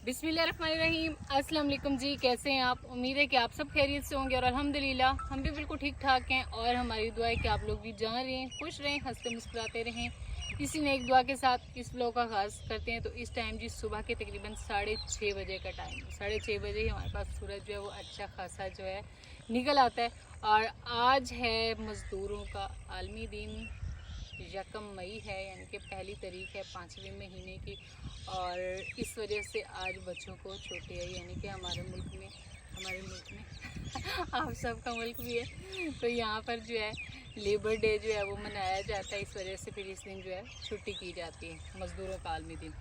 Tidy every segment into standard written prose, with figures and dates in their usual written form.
बिस्मिल्लाहिर्रहमानिर्रहीम। अस्सलाम वालेकुम जी, कैसे हैं आप? उम्मीद है कि आप सब खैरियत से होंगे और अल्हम्दुलिल्लाह हम भी बिल्कुल ठीक ठाक हैं। और हमारी दुआ है कि आप लोग भी जहाँ रहें, खुश रहें, हंसते मुस्कुराते रहें। इसी ने एक दुआ के साथ इस ब्लॉग का आगाज़ करते हैं। तो इस टाइम जी सुबह के तकरीबन 6:30 बजे का टाइम है। 6:30 बजे ही हमारे पास सूरज जो है वो अच्छा खासा जो है निकल आता है। और आज है मज़दूरों का आलमी दिन, 1 मई है, यानी कि पहली तारीख है 5वें महीने की। और इस वजह से आज बच्चों को छुट्टी है, यानी कि हमारे मुल्क में आप सबका मुल्क भी है, तो यहाँ पर जो है लेबर डे जो है वो मनाया जाता है। इस वजह से फिर इस दिन जो है छुट्टी की जाती है, मज़दूरों का आलमी दिन।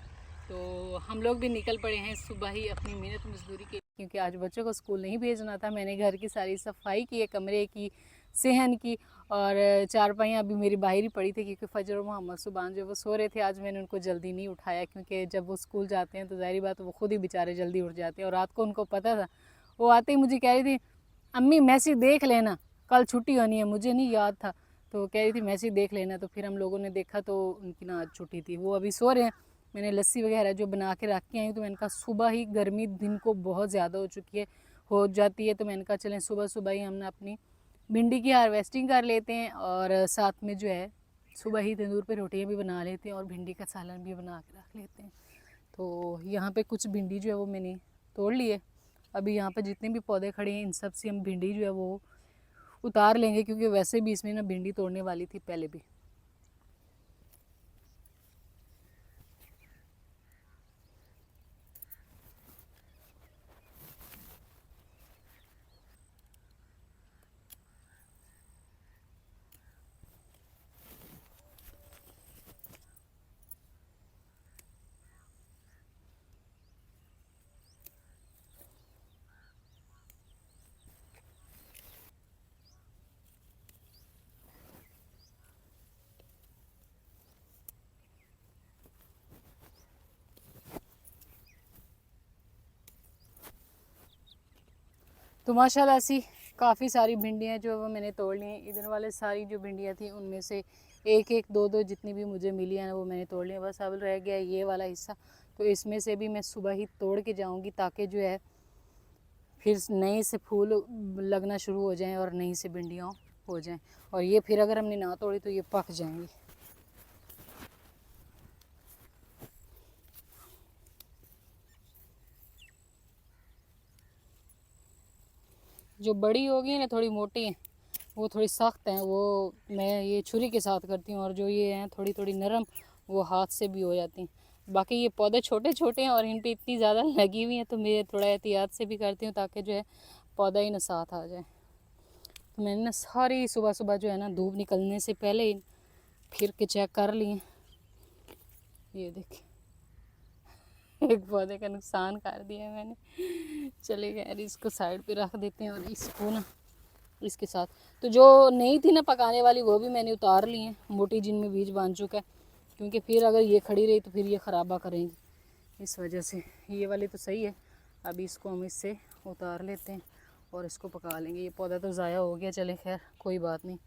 तो हम लोग भी निकल पड़े हैं सुबह ही अपनी मेहनत मजदूरी के, क्योंकि आज बच्चों को स्कूल नहीं भेजना था। मैंने घर की सारी सफाई की है, कमरे की, सेहन की, और चारपाइयाँ अभी मेरी बाहर ही पड़ी थी, क्योंकि फजर और मोहम्मद सुबान जो वो सो रहे थे। आज मैंने उनको जल्दी नहीं उठाया, क्योंकि जब वो स्कूल जाते हैं तो ज़ाहिर बात वो खुद ही बेचारे जल्दी उठ जाते हैं। और रात को उनको पता था, वो आते ही मुझे कह रही थी, अम्मी मैसेज देख लेना, कल छुट्टी होनी है। मुझे नहीं याद था, तो कह रही थी मैसेज देख लेना। तो फिर हम लोगों ने देखा तो उनकी ना आज छुट्टी थी। वो अभी सो रहे हैं। मैंने लस्सी वगैरह जो बना के रख के आई हूँ, तो मैंने कहा सुबह ही, गर्मी दिन को बहुत ज़्यादा हो जाती है, तो मैंने कहा चलें सुबह सुबह ही हमने अपनी भिंडी की हार्वेस्टिंग कर लेते हैं, और साथ में जो है सुबह ही तंदूर पे रोटियां भी बना लेते हैं और भिंडी का सालन भी बना के रख लेते हैं। तो यहाँ पे कुछ भिंडी जो है वो मैंने तोड़ ली है। अभी यहाँ पे जितने भी पौधे खड़े हैं इन सब से हम भिंडी जो है वो उतार लेंगे, क्योंकि वैसे भी इसमें ना भिंडी तोड़ने वाली थी पहले भी। तो माशाल्लाह सी काफ़ी सारी भिंडियाँ जो वो मैंने तोड़ ली हैं। इधर वाले सारी जो भिंडियाँ थी उनमें से एक एक दो दो जितनी भी मुझे मिली है ना वो मैंने तोड़ ली है। बस अब रह गया ये वाला हिस्सा, तो इसमें से भी मैं सुबह ही तोड़ के जाऊंगी, ताकि जो है फिर नए से फूल लगना शुरू हो जाएं और नई से भिंडियाँ हो जाएं। और ये फिर अगर हमने ना तोड़ी तो ये पक जाएंगी। जो बड़ी होगी ना, थोड़ी मोटी हैं, वो थोड़ी सख्त हैं, वो मैं ये छुरी के साथ करती हूँ। और जो ये हैं थोड़ी थोड़ी नरम, वो हाथ से भी हो जाती हैं। बाकी ये पौधे छोटे छोटे हैं और इन पे इतनी ज़्यादा लगी हुई हैं, तो मैं थोड़ा एहतियात से भी करती हूँ, ताकि जो है पौधा ही ना साथ आ जाए। तो मैंने ना सारी सुबह सुबह जो है ना धूप निकलने से पहले ही फिर के चेक कर लिए। ये देखिए एक पौधे का नुकसान कर दिया मैंने। चले खैर इसको साइड पे रख देते हैं, और इसको ना इसके साथ, तो जो नहीं थी ना पकाने वाली वो भी मैंने उतार ली हैं, मोटी जिनमें बीज बांध चुका है, क्योंकि फिर अगर ये खड़ी रही तो फिर ये ख़राबा करेंगी। इस वजह से ये वाली तो सही है। अभी इसको हम इससे उतार लेते हैं और इसको पका लेंगे। ये पौधा तो ज़ाया हो गया, चले खैर कोई बात नहीं।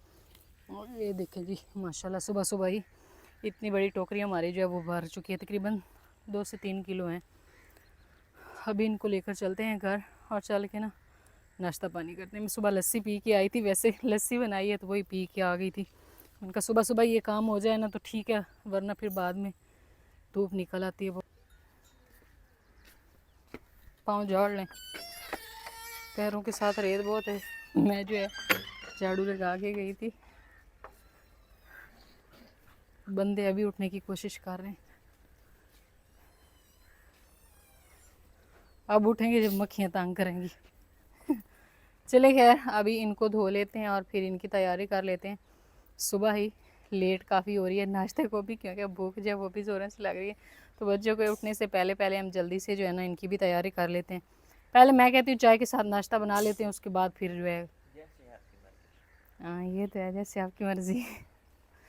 और ये देखें जी माशाल्लाह सुबह सुबह ही इतनी बड़ी टोकरी हमारी जो है वो भर चुकी है, तकरीबन 2 से 3 किलो हैं। अभी इनको लेकर चलते हैं घर, और चल के ना नाश्ता पानी करते हैं। मैं सुबह लस्सी पी के आई थी, वैसे लस्सी बनाई है तो वही पी के आ गई थी। उनका सुबह सुबह ये काम हो जाए ना तो ठीक है, वरना फिर बाद में धूप निकल आती है। वो पाँव झाड़ लें, पैरों के साथ रेत बहुत है। मैं जो है झाड़ू लगा के गई थी। बंदे अभी उठने की कोशिश कर रहे हैं, अब उठेंगे जब मक्खियाँ तंग करेंगी। चले खैर अभी इनको धो लेते हैं और फिर इनकी तैयारी कर लेते हैं। सुबह ही लेट काफ़ी हो रही है नाश्ते को भी, क्योंकि भूख जब वो भी ज़ोरों से लग रही है। तो बच्चों को उठने से पहले पहले हम जल्दी से जो है ना इनकी भी तैयारी कर लेते हैं। पहले मैं कहती हूँ चाय के साथ नाश्ता बना लेते हैं, उसके बाद फिर जो है हाँ ये तो है, जैसे आपकी मर्ज़ी।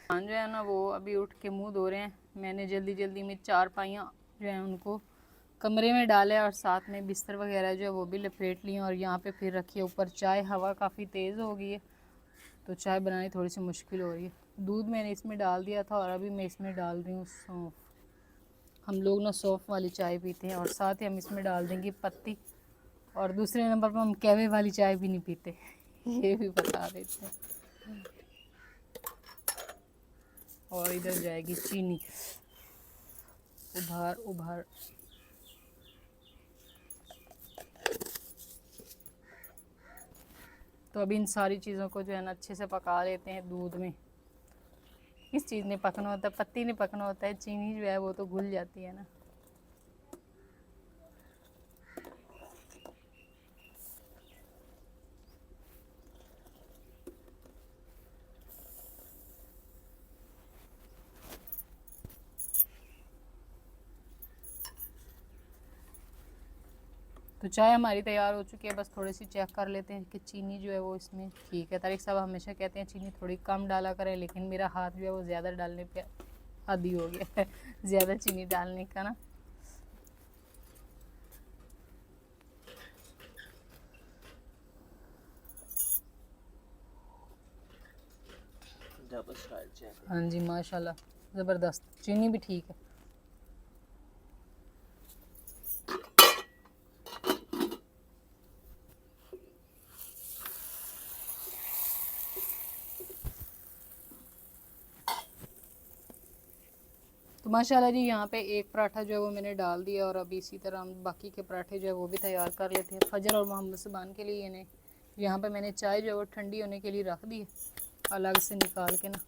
हाँ जो है ना वो अभी उठ के मुँह धो रहे हैं। मैंने जल्दी जल्दी में 4 पाइयाँ जो है उनको कमरे में डाले, और साथ में बिस्तर वगैरह जो है वो भी लपेट लिए, और यहाँ पे फिर रखी है ऊपर चाय। हवा काफ़ी तेज़ हो गई है तो चाय बनानी थोड़ी सी मुश्किल हो रही है। दूध मैंने इसमें डाल दिया था और अभी मैं इसमें डाल रही हूँ सौंफ। हम लोग ना सौंफ वाली चाय पीते हैं और साथ ही हम इसमें डाल देंगे पत्ती। और दूसरे नंबर पर हम कहवे वाली चाय भी नहीं पीते, ये भी बता देते हैं। और इधर जाएगी चीनी, उभार उभार। तो अभी इन सारी चीज़ों को जो है ना अच्छे से पका लेते हैं दूध में। किस चीज़ ने पकना होता है, पत्ती ने पकना होता है, चीनी जो है वो तो घुल जाती है ना। तो चाय हमारी तैयार हो चुकी है, बस थोड़ी सी चेक कर लेते हैं कि चीनी जो है वो इसमें ठीक है। तारिक साहब हमेशा कहते हैं चीनी थोड़ी कम डाला करें, लेकिन मेरा हाथ जो है वो ज़्यादा डालने पे आदी हो गया है ज़्यादा चीनी डालने का ना। हाँ जी माशाल्लाह ज़बरदस्त, चीनी भी ठीक है। तो माशाल्लाह जी यहाँ पे एक पराठा जो है वो मैंने डाल दिया और अभी इसी तरह हम बाकी के पराठे जो है वो भी तैयार कर लेते हैं फजर और मोहम्मद सुबान के लिए। इन्हें यहाँ पे मैंने चाय जो है वो ठंडी होने के लिए रख दी है अलग से निकाल के ना।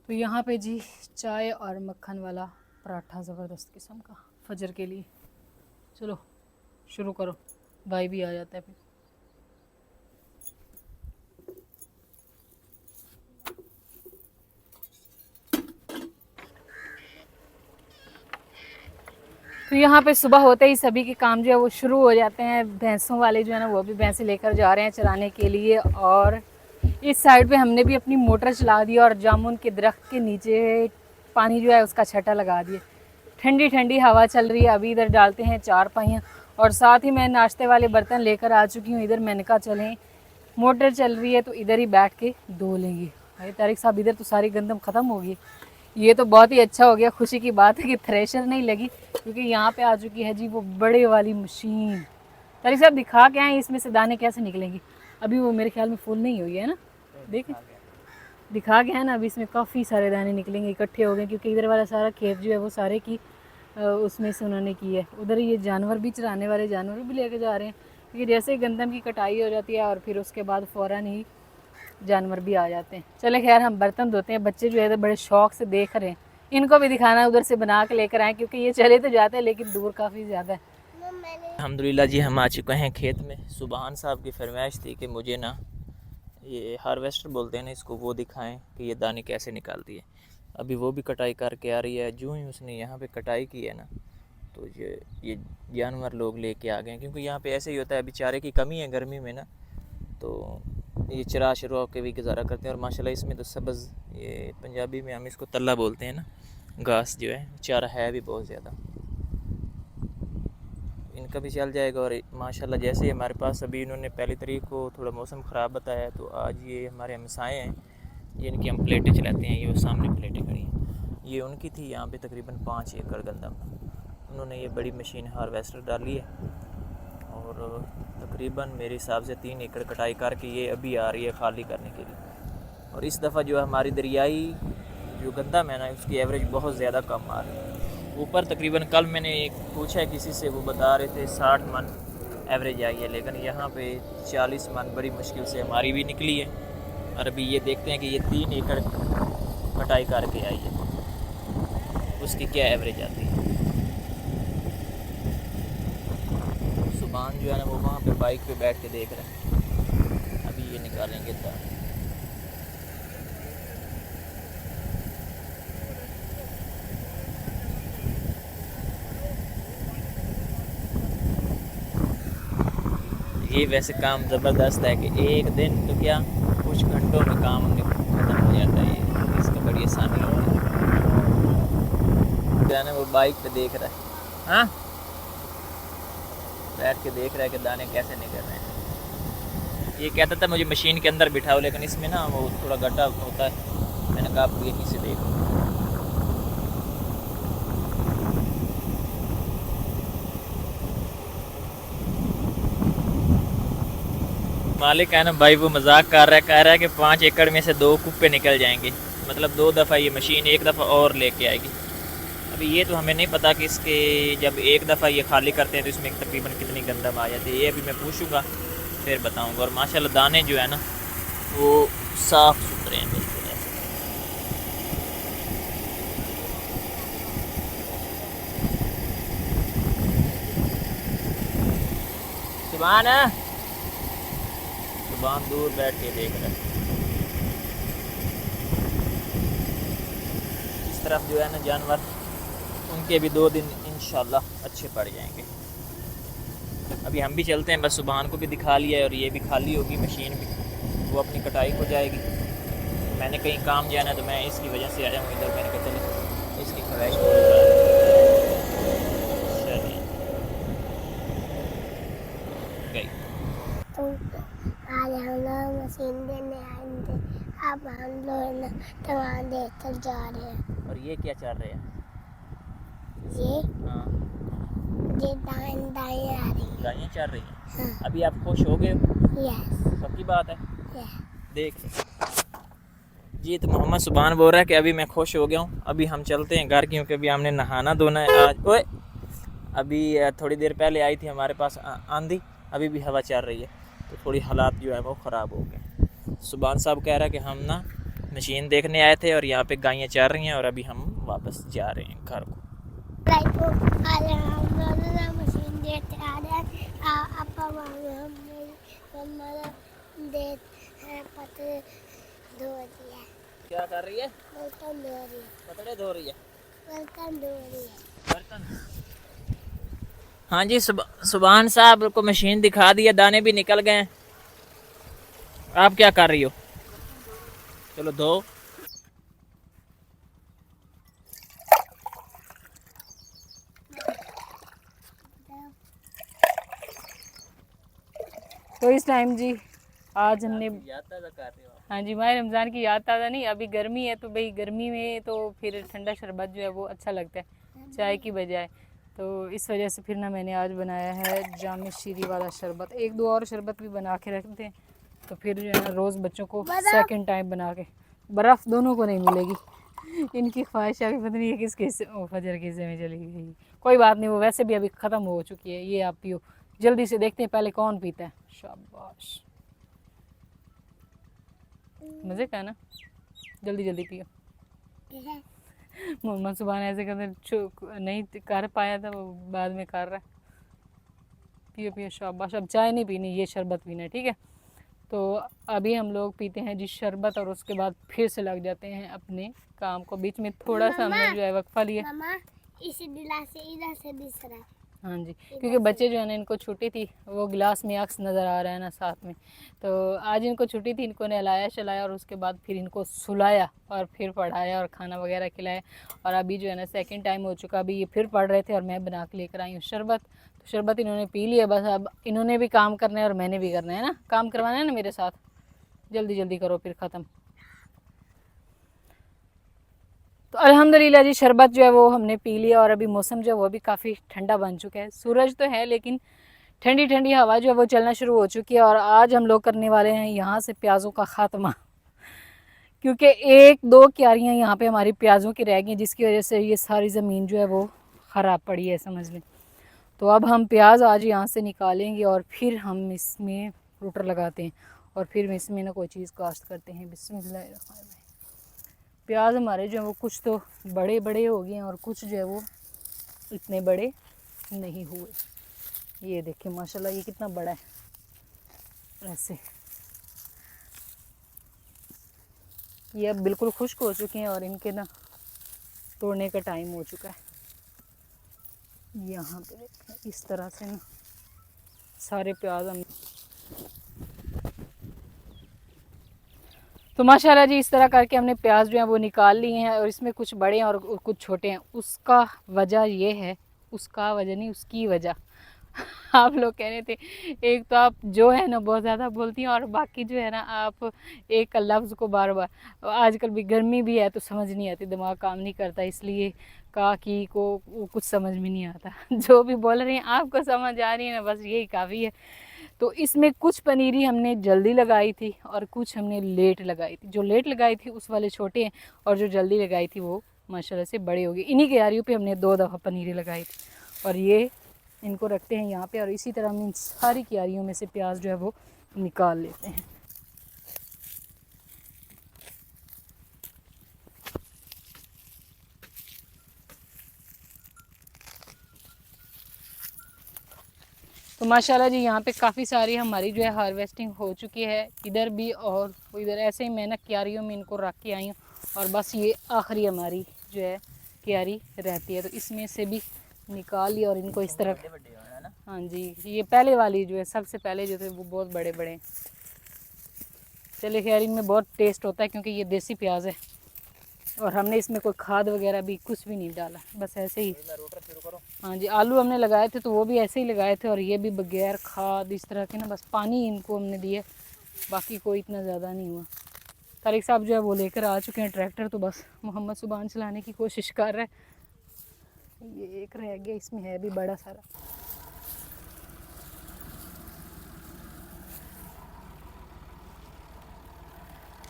तो यहाँ पे जी चाय और मक्खन वाला पराठा ज़बरदस्त किस्म का फजर के लिए। चलो शुरू करो, भाई भी आ जाता है फिर। तो यहाँ पे सुबह होते ही सभी के काम जो है वो शुरू हो जाते हैं। भैंसों वाले जो है ना वो भी भैंसें लेकर जा रहे हैं चराने के लिए। और इस साइड पे हमने भी अपनी मोटर चला दी और जामुन के दरख्त के नीचे पानी जो है उसका छटा लगा दिया। ठंडी ठंडी हवा चल रही है। अभी इधर डालते हैं चारपाइयाँ और साथ ही मैं नाश्ते वाले बर्तन लेकर आ चुकी हूँ। इधर मैंने कहा चलें मोटर चल रही है तो इधर ही बैठ के धो लेंगे। भाई तारिक साहब इधर तो सारी गंदम ख़त्म हो गई। ये तो बहुत ही अच्छा हो गया, खुशी की बात है कि थ्रेशर नहीं लगी, क्योंकि यहाँ पे आ चुकी है जी वो बड़े वाली मशीन। तारिक साहब दिखा के आए इसमें से दाने कैसे निकलेंगे। अभी वो मेरे ख्याल में फुल नहीं हुई है ना, देखें दिखा के है ना। अभी इसमें काफ़ी सारे दाने निकलेंगे, इकट्ठे हो गए, क्योंकि इधर वाला सारा खेत जो है वो सारे की उसमें से उन्होंने की है। उधर ये जानवर भी चराने वाले जानवर भी लेके जा रहे हैं, क्योंकि जैसे ही गंदम की कटाई हो जाती है और फिर उसके बाद फ़ौरन ही जानवर भी आ जाते हैं। चले खैर हम बर्तन धोते हैं। बच्चे जो है बड़े शौक से देख रहे हैं, इनको भी दिखाना उधर से बना के लेकर आए, क्योंकि ये चले तो जाते हैं लेकिन दूर काफ़ी ज़्यादा है। अल्हम्दुलिल्लाह जी हम आ चुके हैं खेत में। सुबहान साहब की फरमाइश थी कि मुझे ना ये हार्वेस्टर बोलते हैं ना इसको, वो दिखाएं कि ये दाने कैसे निकालती है। अभी वो भी कटाई करके आ रही है। जो ही उसने यहाँ पे कटाई की है ना तो ये जानवर लोग लेके आ गए, क्योंकि यहाँ पे ऐसे ही होता है, अभी चारे की कमी है गर्मी में ना, तो ये चरा शरा के भी गुजारा करते हैं। और माशाल्लाह इसमें तो सब्ज़, ये पंजाबी में हम इसको तल्ला बोलते हैं ना, घास जो है चारा है भी बहुत ज़्यादा, इनका भी चल जाएगा। और माशाल्लाह जैसे ही हमारे पास अभी इन्होंने पहली तारीख को थोड़ा मौसम ख़राब बताया, तो आज ये हमारे हमसाए हैं, ये इनकी हम प्लेटें चलाते हैं। ये वो सामने प्लेटें खड़ी हैं, ये उनकी थी। यहाँ पे तकरीबन 5 एकड़ गंदम, उन्होंने ये बड़ी मशीन हार्वेस्टर डाली है और तकरीबन मेरे हिसाब से 3 एकड़ कटाई करके ये अभी आ रही है खाली करने के लिए। और इस दफ़ा जो है हमारी दरियाई जो गंदम है ना उसकी एवरेज बहुत ज़्यादा कम आ रही है। ऊपर तकरीबन कल मैंने एक पूछा है किसी से, वो बता रहे थे 60 मन एवरेज आई है, लेकिन यहाँ पे 40 मन बड़ी मुश्किल से हमारी भी निकली है। और अभी ये देखते हैं कि ये 3 एकड़ कटाई करके आई है, उसकी क्या एवरेज आती है। सुबहान जो है ना वो वहाँ पे बाइक पे बैठ के देख रहे हैं। अभी ये निकालेंगे दाने। ये वैसे काम ज़बरदस्त है कि एक दिन तो क्या कुछ घंटों में काम ख़त्म हो जाता है। ये इसका बड़ी आसानी होती है। क्या ना वो बाइक पे देख रहा है, हाँ बैठ के देख रहा है कि दाने कैसे निकल रहे हैं। ये कहता था मुझे मशीन के अंदर बिठाओ, लेकिन इसमें ना वो थोड़ा गड्ढा होता है। मैंने कहा आप यहीं से देखो। मालिक है ना भाई, वो मजाक कर रहा है, कह रहा है कि 5 एकड़ में से 2 कुप्पे निकल जाएंगे, मतलब 2 दफ़ा ये मशीन 1 दफ़ा और लेके आएगी। अभी ये तो हमें नहीं पता कि इसके जब 1 दफ़ा ये खाली करते हैं तो इसमें तकरीबन कितनी गंदम आ जाती है। ये अभी मैं पूछूंगा फिर बताऊंगा। और माशाल्लाह दाने जो है ना वो साफ़ सुथरे हैं बिल्कुल ऐसे। सुभान है, सुभान दूर बैठ के देख रहे हैं। इस तरफ जो है ना जानवर, उनके भी 2 दिन इंशाल्लाह अच्छे पड़ जाएंगे। अभी हम भी चलते हैं, बस सुभान को भी दिखा लिया है और ये भी खाली होगी मशीन भी, वो अपनी कटाई को जाएगी। मैंने कहीं काम जाना है तो मैं इसकी वजह से आया हूँ इधर। मैंने कहा चलो इसकी ख्वाहिश पूरी चलिए गई। तो आज हम लोग मशीन देने आएंगे। अब हम लोग टमाटर देकर जा रहे हैं। और ये क्या चल रहे हैं? ये हाँ दाएं दाएं आ रही है। गायें चल रही हैं। हाँ। अभी आप खुश हो गए? यस पक्की बात है? यस। देख जी, तो मोहम्मद सुभान बोल रहा है कि अभी मैं खुश हो गया हूँ। अभी हम चलते हैं घर, क्योंकि अभी हमने नहाना धोना है आज। ओए अभी थोड़ी देर पहले आई थी हमारे पास आंधी, अभी भी हवा चल रही है, तो थोड़ी हालात जो है वो ख़राब हो गए। सुभान साहब कह रहा है कि हम ना मशीन देखने आए थे और यहाँ पे गायें चल रही हैं और अभी हम वापस जा रहे हैं घर को। आज हम लोग मशीन देते आ रहे हैं। पत्ते धो रही है। क्या कर रही है? बर्तन धो रही है। पतड़े धो रही है? बर्तन धो रही है। बर्तन। हाँ जी, सुभान साहब को मशीन दिखा दी है, दाने भी निकल गए हैं। आप क्या कर रही हो? चलो धो। तो इस टाइम जी आज हमने याद ताज़ा कर रहे हो? हाँ जी, माह रमज़ान की याद ताज़ा नहीं, अभी गर्मी है तो भाई गर्मी में तो फिर ठंडा शरबत जो है वो अच्छा लगता है चाय की बजाय। तो इस वजह से फिर ना मैंने आज बनाया है जाम शीरी वाला शरबत। 1-2 और शरबत भी बना के रखते हैं, तो फिर जो है ना रोज़ बच्चों को सेकंड टाइम बना के। बर्फ़ दोनों को नहीं मिलेगी, इनकी ख्वाहिश अभी पता नहीं है किस किस्से फजर किस्से में चली गई। कोई बात नहीं, वो वैसे भी अभी ख़त्म हो चुकी है। ये आप पियो, जल्दी से देखते हैं पहले कौन पीता है। शाबाश, मज़े का है ना, जल्दी जल्दी पियो। मोहम्मद सुभान ऐसे करते नहीं कर पाया था, वो बाद में कर रहा है। पियो पियो, शाबाश। अब चाय नहीं पीनी, ये शरबत पीना है, ठीक है। तो अभी हम लोग पीते हैं जी शरबत और उसके बाद फिर से लग जाते हैं अपने काम को। बीच में थोड़ा सा हमने जो है वक्फा लिया। मामा इसी गिलास से इधर से दिख रहा है। हाँ जी, क्योंकि बच्चे जो है ना इनको छुट्टी थी, वो गिलास में अक्स नज़र आ रहा है ना साथ में, तो आज इनको छुट्टी थी, इनको नहलाया चलाया और उसके बाद फिर इनको सुलाया और फिर पढ़ाया और खाना वगैरह खिलाया। और अभी जो है ना सेकंड टाइम हो चुका, अभी ये फिर पढ़ रहे थे और मैं बना के लेकर आई हूँ शरबत। तो शरबत इन्होंने पी लिया, बस अब इन्होंने भी काम करना है और मैंने भी करना है ना, काम करवाना है ना मेरे साथ। जल्दी जल्दी करो फिर ख़त्म। तो अल्हम्दुलिल्लाह जी शरबत जो है वो हमने पी लिया और अभी मौसम जो है वो भी काफ़ी ठंडा बन चुका है। सूरज तो है लेकिन ठंडी ठंडी हवा जो है वो चलना शुरू हो चुकी है। और आज हम लोग करने वाले हैं यहाँ से प्याज़ों का ख़ात्मा, क्योंकि 1-2 क्यारियाँ यहाँ पे हमारी प्याज़ों की रह गई, जिसकी वजह से ये सारी ज़मीन जो है वो ख़राब पड़ी है, समझ लें। तो अब हम प्याज आज यहाँ से निकालेंगे और फिर हम इसमें रूटर लगाते हैं और फिर इसमें ना कोई चीज़ काश्त करते हैं। बिस्मिल्लाह। प्याज हमारे जो है वो कुछ तो बड़े बड़े हो गए हैं और कुछ जो है वो इतने बड़े नहीं हुए। ये देखिए माशाल्लाह ये कितना बड़ा है। ऐसे ये अब बिल्कुल खुश्क हो चुके हैं और इनके ना तोड़ने का टाइम हो चुका है। यहाँ पे देखें इस तरह से ना सारे प्याज हम तो माशाल्लाह जी इस तरह करके हमने प्याज जो है वो निकाल लिए हैं और इसमें कुछ बड़े हैं और कुछ छोटे हैं। उसका वजह ये है, उसका वजह नहीं उसकी वजह आप लोग कह रहे थे एक तो आप जो है ना बहुत ज़्यादा बोलती हैं और बाकी जो है ना आप एक लफ्ज़ को बार बार, आजकल भी गर्मी भी है तो समझ नहीं आती, दिमाग काम नहीं करता, इसलिए का की को वो कुछ समझ में नहीं आता जो भी बोल रहे हैं आपको समझ आ रही है ना, बस यही काफ़ी है। तो इसमें कुछ पनीरी हमने जल्दी लगाई थी और कुछ हमने लेट लगाई थी। जो लेट लगाई थी उस वाले छोटे हैं और जो जल्दी लगाई थी वो माशाल्लाह से बड़े हो गए। इन्हीं क्यारियों पे हमने 2 दफ़ा पनीरी लगाई थी और ये इनको रखते हैं यहाँ पे और इसी तरह हम इन सारी क्यारियों में से प्याज जो है वो निकाल लेते हैं। तो माशाल्लाह जी यहाँ पे काफ़ी सारी हमारी जो है हार्वेस्टिंग हो चुकी है इधर भी और इधर। ऐसे ही मैं ना क्यारियों में इनको रख के आई हूँ और बस ये आखिरी हमारी जो है क्यारी रहती है, तो इसमें से भी निकाल लिया और इनको इस तरह। हाँ जी, ये पहले वाली जो है सबसे पहले जो थे वो बहुत बड़े बड़े हैं। चले खैर इनमें बहुत टेस्ट होता है क्योंकि ये देसी प्याज है और हमने इसमें कोई खाद वगैरह भी कुछ भी नहीं डाला, बस ऐसे ही। हाँ जी, आलू हमने लगाए थे तो वो भी ऐसे ही लगाए थे और ये भी बगैर खाद इस तरह के ना, बस पानी इनको हमने दिया, बाकी कोई इतना ज़्यादा नहीं हुआ। तारिक साहब जो है वो लेकर आ चुके हैं ट्रैक्टर, तो बस मोहम्मद सुबान चलाने की कोशिश कर रहे हैं। ये एक रह गया, इसमें है भी बड़ा सारा।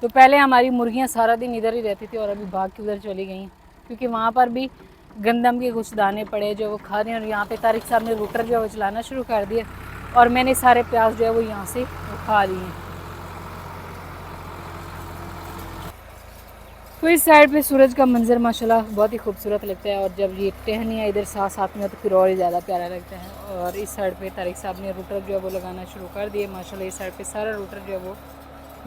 तो पहले हमारी मुर्गियां सारा दिन इधर ही रहती थी और अभी भाग के उधर चली गई हैं क्योंकि वहाँ पर भी गंदम के कुछ दाने पड़े जो वो खा रहे हैं और यहाँ पे तारिक साहब ने रूटर जो है वो चलाना शुरू कर दिया और मैंने सारे प्याज जो है वो यहाँ से उठा लिए हैं। तो इस साइड पे सूरज का मंजर माशाल्लाह बहुत ही खूबसूरत लगता है और जब ये टहनियाँ इधर साथ साथ में हो तो फिर और ही ज़्यादा प्यारा लगता है। और इस साइड पे तारिक साहब ने रूटर जो है वो लगाना शुरू कर दिए माशाल्लाह। इस साइड पे सारा रूटर जो है वो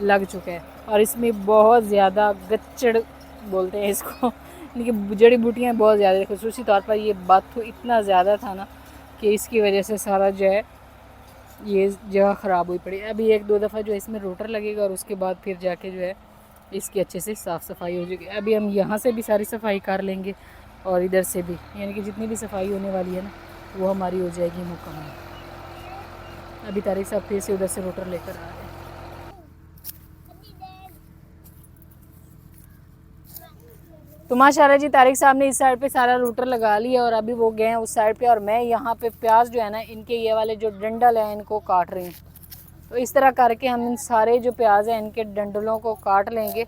लग चुका है और इसमें बहुत ज़्यादा गच्चड़ बोलते हैं इसको, लेकिन जड़ी बूटियाँ बहुत ज़्यादा, खसूसी तौर पर ये बाथू इतना ज़्यादा था ना कि इसकी वजह से सारा जो है ये जगह ख़राब हुई पड़ी। अभी 1-2 दफ़ा जो है इसमें रोटर लगेगा और उसके बाद फिर जाके जो है इसकी अच्छे से साफ़ सफाई हो जाएगी। अभी हम यहाँ से भी सारी सफाई कर लेंगे और इधर से भी, यानी कि जितनी भी सफाई होने वाली है ना वो हमारी हो जाएगी मुकम्मल। अभी तारिक साहब फिर से उधर से रोटर लेकर आ रहे हैं। तो माशाल्लाह जी तारिक साहब ने इस साइड पे सारा रूटर लगा लिया और अभी वो गए हैं उस साइड पे और मैं यहाँ पे प्याज जो है ना इनके ये वाले जो डंडल हैं इनको काट रही हूँ। तो इस तरह करके हम इन सारे जो प्याज हैं इनके डंडलों को काट लेंगे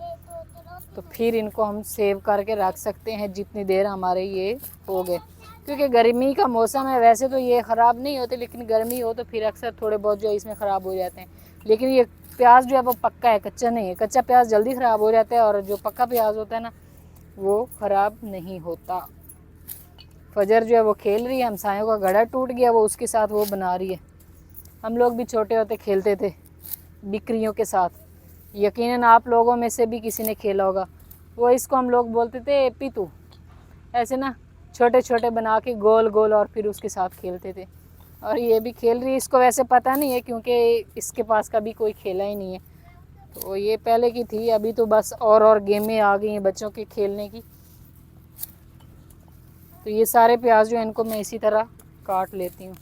तो फिर इनको हम सेव करके रख सकते हैं जितनी देर हमारे ये हो गए, क्योंकि गर्मी का मौसम है। वैसे तो ये ख़राब नहीं होते लेकिन गर्मी हो तो फिर अक्सर थोड़े बहुत जो इसमें ख़राब हो जाते हैं। लेकिन ये प्याज जो है वो पक्का है, कच्चा नहीं है। कच्चा प्याज जल्दी ख़राब हो जाता है और जो पक्का प्याज होता है ना वो ख़राब नहीं होता। फजर जो है वो खेल रही है, हमसायों का घड़ा टूट गया वो उसके साथ वो बना रही है। हम लोग भी छोटे होते खेलते थे बिक्रियों के साथ, यकीनन आप लोगों में से भी किसी ने खेला होगा। वो इसको हम लोग बोलते थे पीतू, ऐसे ना छोटे छोटे बना के गोल गोल और फिर उसके साथ खेलते थे। और ये भी खेल रही है, इसको वैसे पता नहीं है क्योंकि इसके पास कभी कोई खेला ही नहीं है, तो ये पहले की थी। अभी तो बस और गेमें आ गई हैं बच्चों के खेलने की। तो ये सारे प्याज जो हैं इनको मैं इसी तरह काट लेती हूँ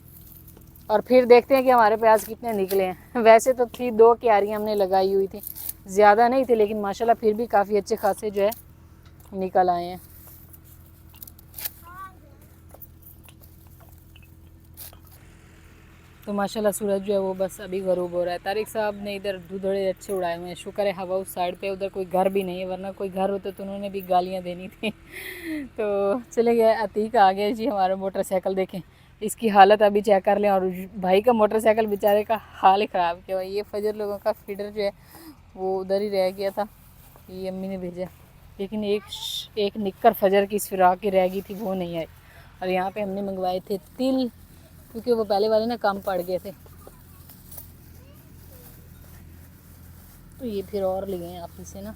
और फिर देखते हैं कि हमारे प्याज कितने निकले हैं। वैसे तो थी 2 क्यारियाँ हमने लगाई हुई थी, ज़्यादा नहीं थे, लेकिन माशाल्लाह फिर भी काफ़ी अच्छे खासे जो है निकल आए हैं। तो माशाल्लाह सूरज जो है वो बस अभी गरूब हो रहा है। तारिक साहब ने इधर दूधड़े अच्छे उड़ाए हुए हैं, शुक्र है हवा उस साइड पे, उधर कोई घर भी नहीं है, वरना कोई घर होते तो उन्होंने भी गालियाँ देनी थी। तो चले गए। अतीक आ गया जी हमारा मोटरसाइकिल, देखें इसकी हालत अभी चेक कर लें। और भाई का मोटरसाइकिल बेचारे का हाल ही ख़राब किया हुआ। ये फजर लोगों का फीडर जो है वो उधर ही रह गया था, ये अम्मी ने भेजा, लेकिन एक निक्कर फजर की इस फिराक की रह गई थी वो नहीं आई। और यहाँ पे हमने मंगवाए थे तिल, क्योंकि वो पहले वाले ना कम पड़ गए थे, तो ये फिर और लिए हैं आप इसे ना।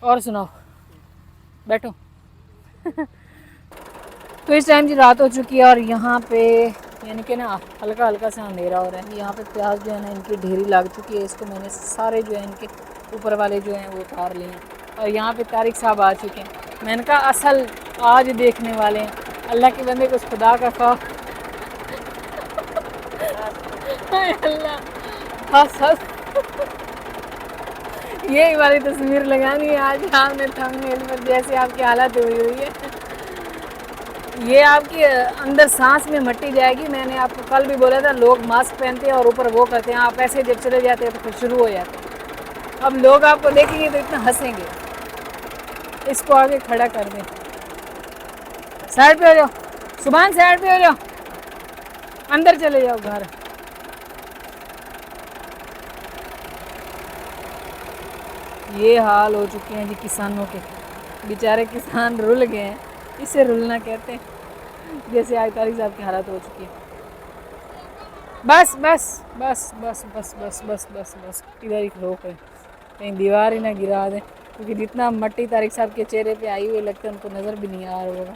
और सुनाओ, बैठो। तो इस टाइम जी रात हो चुकी है और यहाँ पे यानी कि ना हल्का हल्का सा अंधेरा हो रहा है। यहाँ पे प्याज जो है ना इनकी ढेरी लग चुकी है, इसको मैंने सारे जो है इनके ऊपर वाले जो हैं वो उतार लिए हैं। और यहाँ पे तारिक साहब आ चुके हैं। मैंने कहा असल आज देखने वाले हैं, अल्लाह के बंदे कुछ खुदा का खौफ। अल्लाह हंस हंस ये वाली तस्वीर लगानी है आज आपने थंबनेल पर, जैसे आपकी हालत हुई हुई है। ये आपकी अंदर सांस में मट्टी जाएगी। मैंने आपको कल भी बोला था लोग मास्क पहनते हैं और ऊपर वो करते हैं, आप ऐसे जब चले जाते हैं तो फिर शुरू हो जाते हैं। अब लोग आपको देखेंगे तो इतना हंसेंगे। इसको आगे खड़ा कर दें, साइड पे हो जाओ, सुभान साइड पे हो जाओ, अंदर चले जाओ घर। ये हाल हो चुके हैं जी किसानों के, बेचारे किसान रुल गए हैं। इसे रुलना कहते हैं, जैसे आज तारिक साहब की हालत हो चुकी है। बस बस बस बस बस बस बस बस बस इधर ही रोक रहे, कहीं दीवार ही ना गिरा दें, क्योंकि जितना मट्टी तारिक साहब के चेहरे पे आई हुई लगता है उनको नज़र भी नहीं आ रहा होगा।